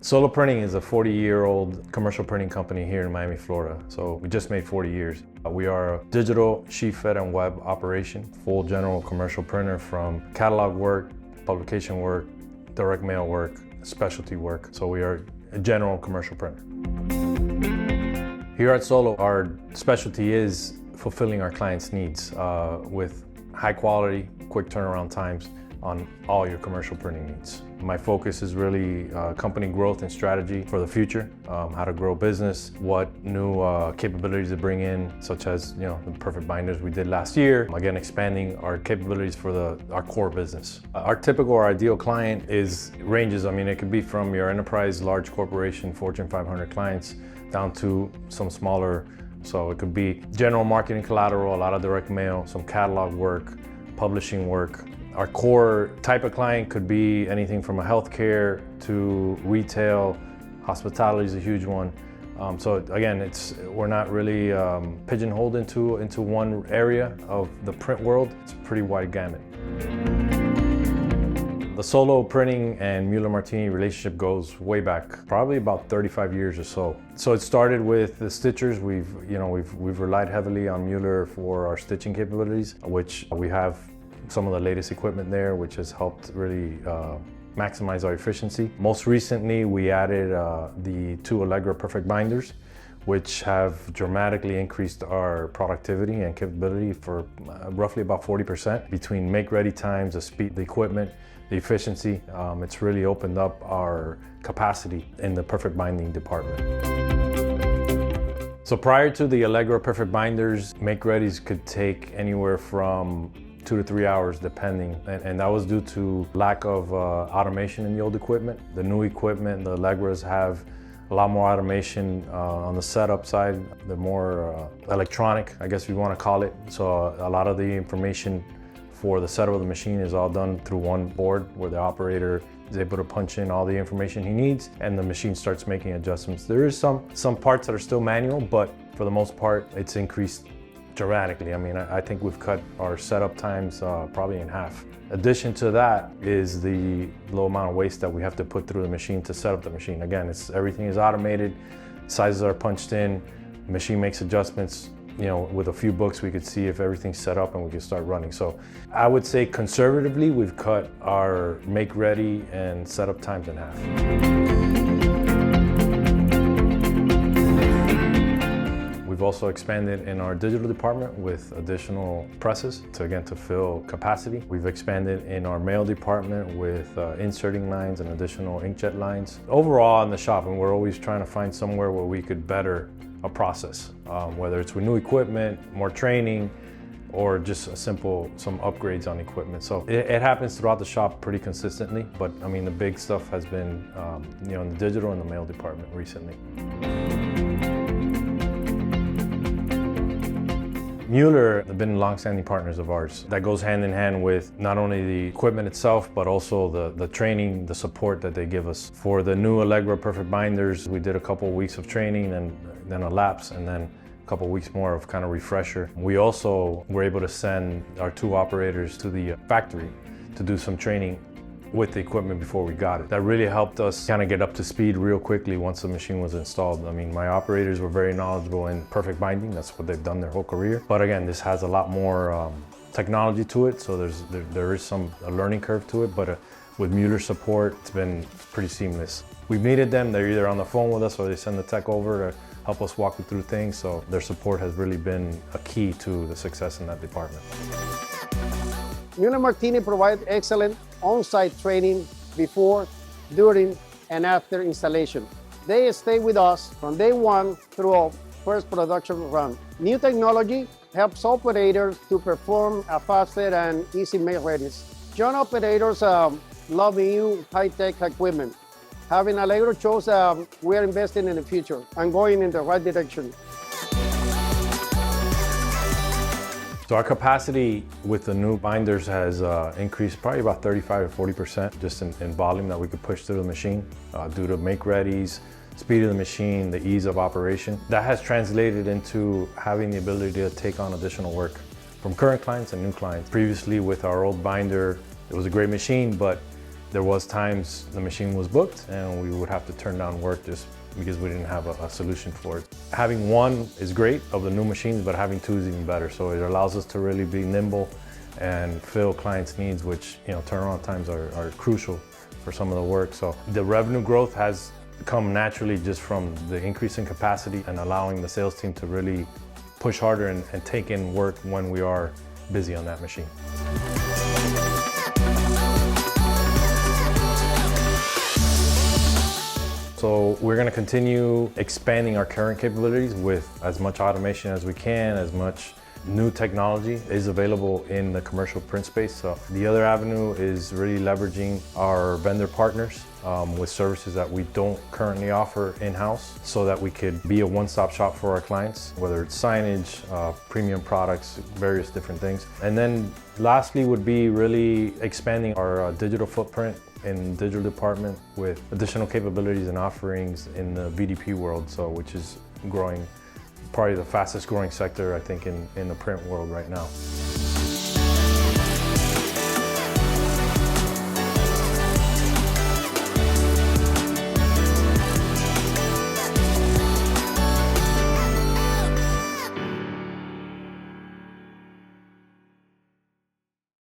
Solo Printing is a 40-year-old commercial printing company here in Miami, Florida. So we just made 40 years. We are a digital sheet fed and web operation, full general commercial printer from catalog work, publication work, direct mail work, specialty work. So we are a general commercial printer. Here at Solo, our specialty is fulfilling our clients' needs with high quality, quick turnaround times on all your commercial printing needs. My focus is really company growth and strategy for the future, how to grow business, what new capabilities to bring in, such as the perfect binders we did last year. Again, expanding our capabilities for our core business. Our typical or ideal client ranges. I mean, it could be from your enterprise, large corporation, Fortune 500 clients, down to some smaller. So it could be general marketing collateral, a lot of direct mail, some catalog work, publishing work. Our core type of client could be anything from a healthcare to retail. Hospitality is a huge one. So again, we're not really pigeonholed into one area of the print world. It's a pretty wide gamut. The Solo Printing and Muller Martini relationship goes way back, probably about 35 years or so. So it started with the stitchers. We've relied heavily on Muller for our stitching capabilities, which we have some of the latest equipment there, which has helped really maximize our efficiency. Most recently, we added the 2 Alegro perfect binders, which have dramatically increased our productivity and capability for roughly about 40% between make-ready times, the speed, the equipment, the efficiency. It's really opened up our capacity in the perfect binding department. So prior to the Alegro perfect binders, make-readies could take anywhere from 2 to 3 hours depending, and that was due to lack of automation in the old equipment. The new equipment, the Allegros, have a lot more automation on the setup side. They're more electronic, I guess if you want to call it. So a lot of the information for the setup of the machine is all done through one board where the operator is able to punch in all the information he needs and the machine starts making adjustments. There is some parts that are still manual, but for the most part, it's increased dramatically. I mean, I think we've cut our setup times probably in half. Addition to that is the low amount of waste that we have to put through the machine to set up the machine. Again, everything is automated, sizes are punched in, the machine makes adjustments. With a few books, we could see if everything's set up and we can start running. So I would say conservatively, we've cut our make ready and setup times in half. We've also expanded in our digital department with additional presses to fill capacity. We've expanded in our mail department with inserting lines and additional inkjet lines. Overall in the shop, and we're always trying to find somewhere where we could better a process, whether it's with new equipment, more training, or just some upgrades on equipment. So it happens throughout the shop pretty consistently, but I mean the big stuff has been in the digital and the mail department recently. Müller have been longstanding partners of ours. That goes hand in hand with not only the equipment itself, but also the training, the support that they give us. For the new Alegro perfect binders, we did a couple of weeks of training and then a lapse, and then a couple of weeks more of kind of refresher. We also were able to send our 2 operators to the factory to do some training with the equipment before we got it. That really helped us kind of get up to speed real quickly once the machine was installed. I mean, my operators were very knowledgeable in perfect binding. That's what they've done their whole career. But again, this has a lot more technology to it, so there is a learning curve to it, but with Müller support, it's been pretty seamless. We've needed them. They're either on the phone with us or they send the tech over to help us walk through things, so their support has really been a key to the success in that department. Muller Martini provides excellent on-site training before, during, and after installation. They stay with us from day 1 through our first production run. New technology helps operators to perform a faster and easy make-readies. Young operators love new high-tech equipment. Having Alegro shows we are investing in the future and going in the right direction. So our capacity with the new binders has increased probably about 35 to 40% just in volume that we could push through the machine due to make-readies, speed of the machine, the ease of operation. That has translated into having the ability to take on additional work from current clients and new clients. Previously with our old binder, it was a great machine, but There was times the machine was booked and we would have to turn down work just because we didn't have a solution for it. Having one is great of the new machines, but having two is even better. So it allows us to really be nimble and fill clients' needs, which, turnaround times are crucial for some of the work. So the revenue growth has come naturally just from the increase in capacity and allowing the sales team to really push harder and take in work when we are busy on that machine. So we're going to continue expanding our current capabilities with as much automation as we can, as much new technology is available in the commercial print space. So the other avenue is really leveraging our vendor partners with services that we don't currently offer in-house so that we could be a one-stop shop for our clients, whether it's signage, premium products, various different things. And then lastly would be really expanding our digital footprint in the digital department with additional capabilities and offerings in the VDP world, which is growing, probably the fastest growing sector, I think, in the print world right now.